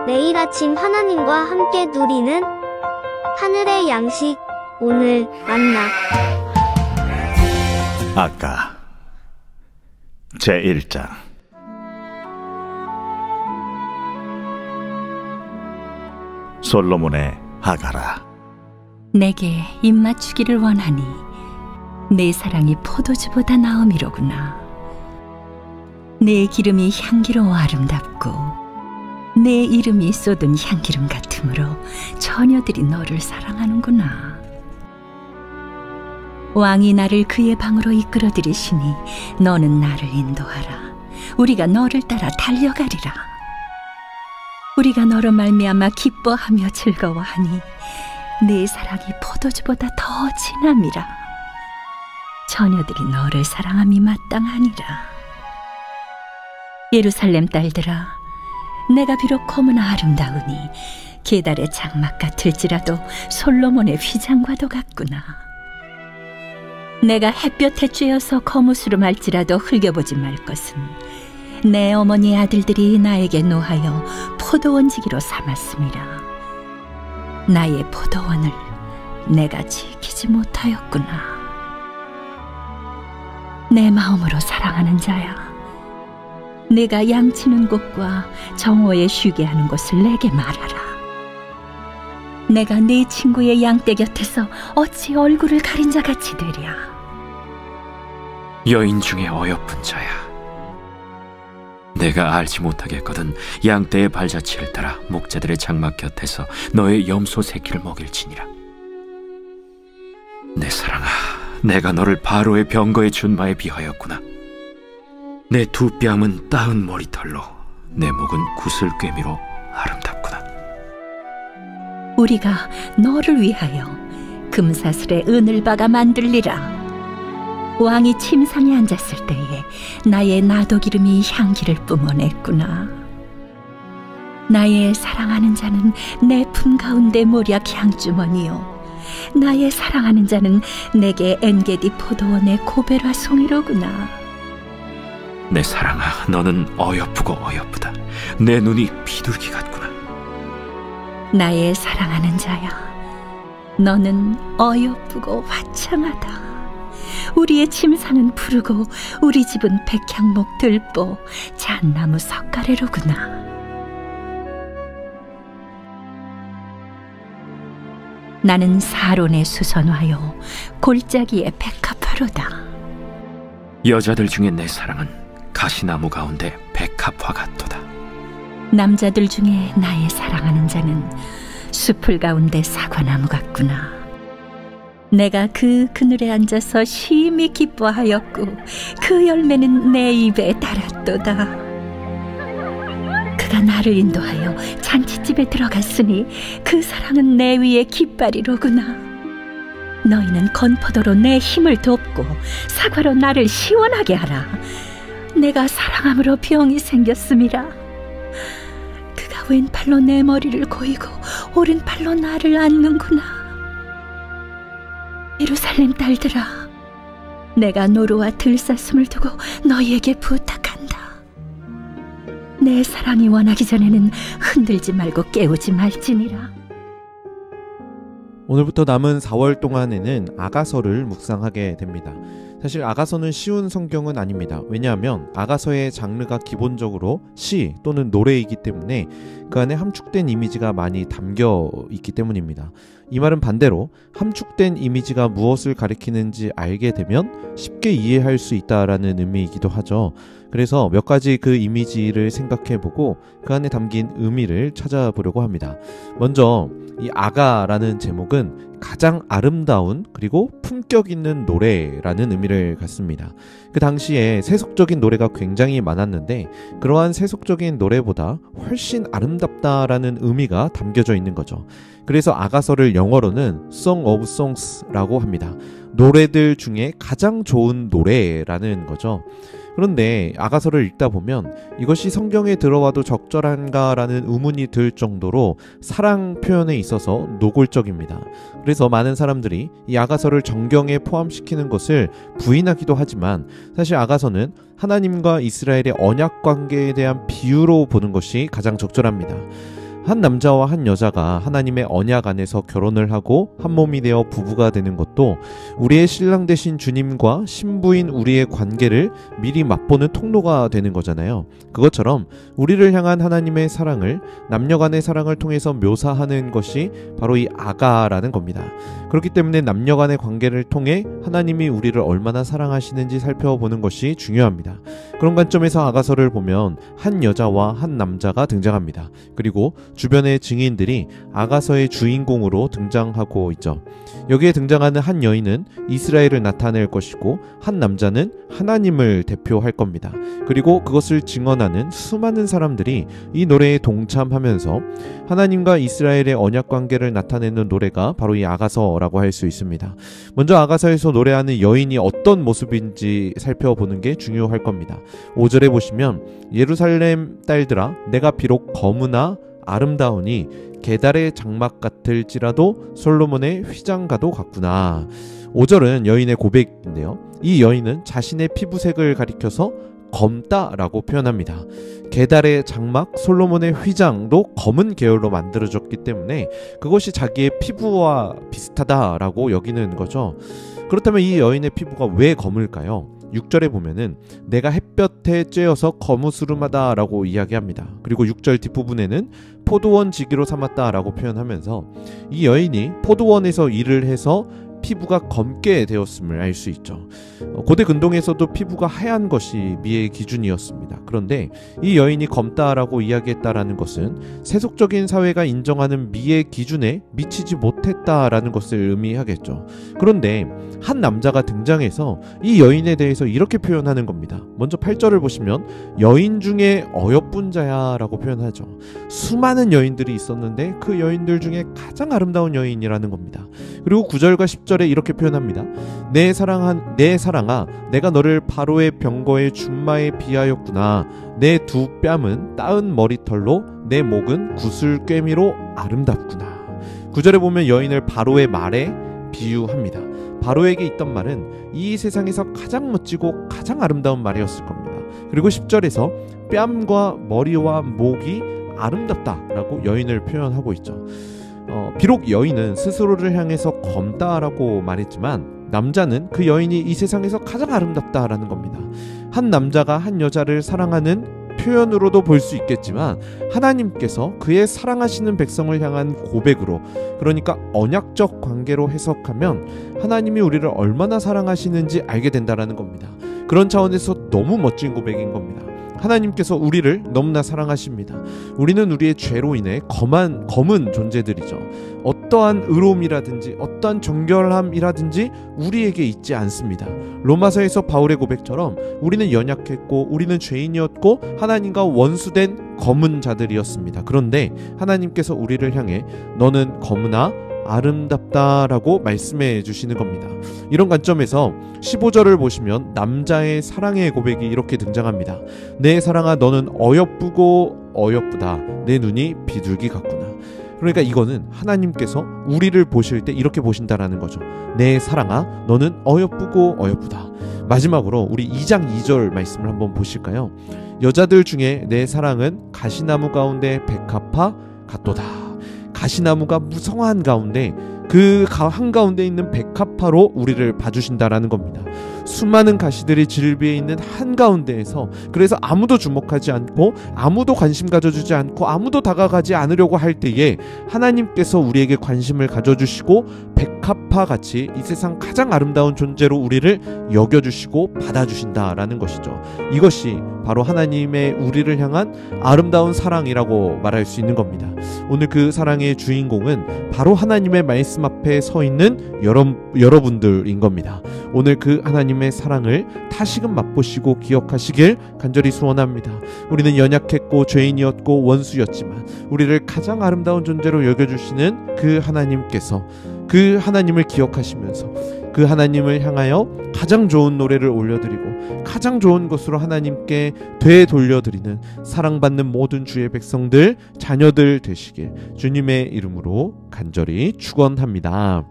매일 아침 하나님과 함께 누리는 하늘의 양식, 오늘 만나. 아까 제1장. 솔로몬의 하가라. 내게 입맞추기를 원하니 내 사랑이 포도주보다 나음이로구나. 내 기름이 향기로워 아름답고 내 이름이 쏟은 향기름 같으므로 처녀들이 너를 사랑하는구나. 왕이 나를 그의 방으로 이끌어들이시니 너는 나를 인도하라. 우리가 너를 따라 달려가리라. 우리가 너로 말미암아 기뻐하며 즐거워하니 내 사랑이 포도주보다 더 진함이라. 처녀들이 너를 사랑함이 마땅하니라. 예루살렘 딸들아, 내가 비록 검으나 아름다우니 게달의 장막 같을지라도 솔로몬의 휘장과도 같구나. 내가 햇볕에 쬐어서 거무스로 말지라도 흘겨보지 말 것은 내 어머니 아들들이 나에게 노하여 포도원지기로 삼았음이라. 나의 포도원을 내가 지키지 못하였구나. 내 마음으로 사랑하는 자야, 내가 양치는 곳과 정오에 쉬게 하는 곳을 내게 말하라. 내가 네 친구의 양떼 곁에서 어찌 얼굴을 가린 자 같이 되랴. 여인 중에 어여쁜 자야, 내가 알지 못하겠거든 양떼의 발자취를 따라 목자들의 장막 곁에서 너의 염소 새끼를 먹일지니라. 내 사랑아, 내가 너를 바로의 병거의 준마에 비하였구나. 내 두 뺨은 따은 머리털로, 내 목은 구슬꿰미로 아름답구나. 우리가 너를 위하여 금사슬에 은을 박아 만들리라. 왕이 침상에 앉았을 때에 나의 나도기름이 향기를 뿜어냈구나. 나의 사랑하는 자는 내 품 가운데 모략 향주머니요, 나의 사랑하는 자는 내게 엔게디 포도원의 고베라 송이로구나. 내 사랑아, 너는 어여쁘고 어여쁘다. 내 눈이 비둘기 같구나. 나의 사랑하는 자야, 너는 어여쁘고 화창하다. 우리의 침상은 푸르고 우리 집은 백향목 들보 잣나무 석가래로구나. 나는 사론의 수선화요, 골짜기의 백합화로다. 여자들 중에 내 사랑은 가시나무 가운데 백합화 같도다. 남자들 중에 나의 사랑하는 자는 숲을 가운데 사과나무 같구나. 내가 그 그늘에 앉아서 심히 기뻐하였고 그 열매는 내 입에 달았도다. 그가 나를 인도하여 잔치집에 들어갔으니 그 사랑은 내 위에 깃발이로구나. 너희는 건포도로 내 힘을 돕고 사과로 나를 시원하게 하라. 내가 사랑함으로 병이 생겼음이라. 그가 왼팔로 내 머리를 고이고 오른팔로 나를 안는구나. 예루살렘 딸들아, 내가 노루와 들사슴을 두고 너희에게 부탁한다. 내 사랑이 원하기 전에는 흔들지 말고 깨우지 말지니라. 오늘부터 남은 4월 동안에는 아가서를 묵상하게 됩니다. 사실 아가서는 쉬운 성경은 아닙니다. 왜냐하면 아가서의 장르가 기본적으로 시 또는 노래이기 때문에 그 안에 함축된 이미지가 많이 담겨 있기 때문입니다. 이 말은 반대로 함축된 이미지가 무엇을 가리키는지 알게 되면 쉽게 이해할 수 있다라는 의미이기도 하죠. 그래서 몇 가지 그 이미지를 생각해보고 그 안에 담긴 의미를 찾아보려고 합니다. 먼저 이 아가라는 제목은 가장 아름다운 그리고 품격 있는 노래라는 의미를 갖습니다. 그 당시에 세속적인 노래가 굉장히 많았는데 그러한 세속적인 노래보다 훨씬 아름답다라는 의미가 담겨져 있는 거죠. 그래서 아가서를 영어로는 Song of Songs라고 합니다. 노래들 중에 가장 좋은 노래라는 거죠. 그런데 아가서를 읽다 보면 이것이 성경에 들어와도 적절한가라는 의문이 들 정도로 사랑 표현에 있어서 노골적입니다. 그래서 많은 사람들이 이 아가서를 정경에 포함시키는 것을 부인하기도 하지만 사실 아가서는 하나님과 이스라엘의 언약 관계에 대한 비유로 보는 것이 가장 적절합니다. 한 남자와 한 여자가 하나님의 언약 안에서 결혼을 하고 한 몸이 되어 부부가 되는 것도 우리의 신랑 되신 주님과 신부인 우리의 관계를 미리 맛보는 통로가 되는 거잖아요. 그것처럼 우리를 향한 하나님의 사랑을 남녀 간의 사랑을 통해서 묘사하는 것이 바로 이 아가라는 겁니다. 그렇기 때문에 남녀 간의 관계를 통해 하나님이 우리를 얼마나 사랑하시는지 살펴보는 것이 중요합니다. 그런 관점에서 아가서를 보면 한 여자와 한 남자가 등장합니다. 그리고 주변의 증인들이 아가서의 주인공으로 등장하고 있죠. 여기에 등장하는 한 여인은 이스라엘을 나타낼 것이고 한 남자는 하나님을 대표할 겁니다. 그리고 그것을 증언하는 수많은 사람들이 이 노래에 동참하면서 하나님과 이스라엘의 언약 관계를 나타내는 노래가 바로 이 아가서라고 할 수 있습니다. 먼저 아가서에서 노래하는 여인이 어떤 모습인지 살펴보는 게 중요할 겁니다. 5절에 보시면 예루살렘 딸들아 내가 비록 검으나 아름다우니 게달의 장막 같을지라도 솔로몬의 휘장과도 같구나. 5절은 여인의 고백인데요. 이 여인은 자신의 피부색을 가리켜서 검다라고 표현합니다. 게달의 장막, 솔로몬의 휘장도 검은 계열로 만들어졌기 때문에 그것이 자기의 피부와 비슷하다라고 여기는 거죠. 그렇다면 이 여인의 피부가 왜 검을까요? 6절에 보면은 내가 햇볕에 쬐어서 거무스름하다 라고 이야기합니다. 그리고 6절 뒷부분에는 포도원 지기로 삼았다 라고 표현하면서 이 여인이 포도원에서 일을 해서 피부가 검게 되었음을 알 수 있죠. 고대 근동에서도 피부가 하얀 것이 미의 기준이었습니다. 그런데 이 여인이 검다라고 이야기했다라는 것은 세속적인 사회가 인정하는 미의 기준에 미치지 못했다라는 것을 의미하겠죠. 그런데 한 남자가 등장해서 이 여인에 대해서 이렇게 표현하는 겁니다. 먼저 8절을 보시면 여인 중에 어여쁜 자야 라고 표현하죠. 수많은 여인들이 있었는데 그 여인들 중에 가장 아름다운 여인이라는 겁니다. 그리고 9절과 10절에 이렇게 표현합니다. 내 사랑아 내가 너를 바로의 병거의 준마에 비하였구나. 내 두 뺨은 따은 머리털로 내 목은 구슬꿰미로 아름답구나. 9절에 보면 여인을 바로의 말에 비유합니다. 바로에게 있던 말은 이 세상에서 가장 멋지고 가장 아름다운 말이었을 겁니다. 그리고 10절에서 뺨과 머리와 목이 아름답다라고 여인을 표현하고 있죠. 비록 여인은 스스로를 향해서 검다라고 말했지만 남자는 그 여인이 이 세상에서 가장 아름답다라는 겁니다. 한 남자가 한 여자를 사랑하는 표현으로도 볼 수 있겠지만 하나님께서 그의 사랑하시는 백성을 향한 고백으로, 그러니까 언약적 관계로 해석하면 하나님이 우리를 얼마나 사랑하시는지 알게 된다라는 겁니다. 그런 차원에서 너무 멋진 고백인 겁니다. 하나님께서 우리를 너무나 사랑하십니다. 우리는 우리의 죄로 인해 검은 존재들이죠. 어떠한 의로움이라든지 어떠한 정결함이라든지 우리에게 있지 않습니다. 로마서에서 바울의 고백처럼 우리는 연약했고 우리는 죄인이었고 하나님과 원수된 검은 자들이었습니다. 그런데 하나님께서 우리를 향해 너는 검으나 아름답다라고 말씀해 주시는 겁니다. 이런 관점에서 15절을 보시면 남자의 사랑의 고백이 이렇게 등장합니다. 내 사랑아 너는 어여쁘고 어여쁘다. 내 눈이 비둘기 같구나. 그러니까 이거는 하나님께서 우리를 보실 때 이렇게 보신다라는 거죠. 내 사랑아 너는 어여쁘고 어여쁘다. 마지막으로 우리 2장 2절 말씀을 한번 보실까요? 여자들 중에 내 사랑은 가시나무 가운데 백합화 같도다. 가시나무가 무성한 가운데 그 한가운데 있는 백합화로 우리를 봐주신다라는 겁니다. 수많은 가시들이 질비해 있는 한가운데에서, 그래서 아무도 주목하지 않고 아무도 관심 가져주지 않고 아무도 다가가지 않으려고 할 때에 하나님께서 우리에게 관심을 가져주시고 백합화같이 이 세상 가장 아름다운 존재로 우리를 여겨주시고 받아주신다라는 것이죠. 이것이 바로 하나님의 우리를 향한 아름다운 사랑이라고 말할 수 있는 겁니다. 오늘 그 사랑의 주인공은 바로 하나님의 말씀 앞에 서 있는 여러분들인 겁니다. 오늘 그 하나님의 사랑을 다시금 맛보시고 기억하시길 간절히 소원합니다. 우리는 연약했고 죄인이었고 원수였지만 우리를 가장 아름다운 존재로 여겨주시는 그 하나님께서 그 하나님을 기억하시면서 그 하나님을 향하여 가장 좋은 노래를 올려드리고 가장 좋은 것으로 하나님께 되돌려드리는 사랑받는 모든 주의 백성들, 자녀들 되시길 주님의 이름으로 간절히 축원합니다.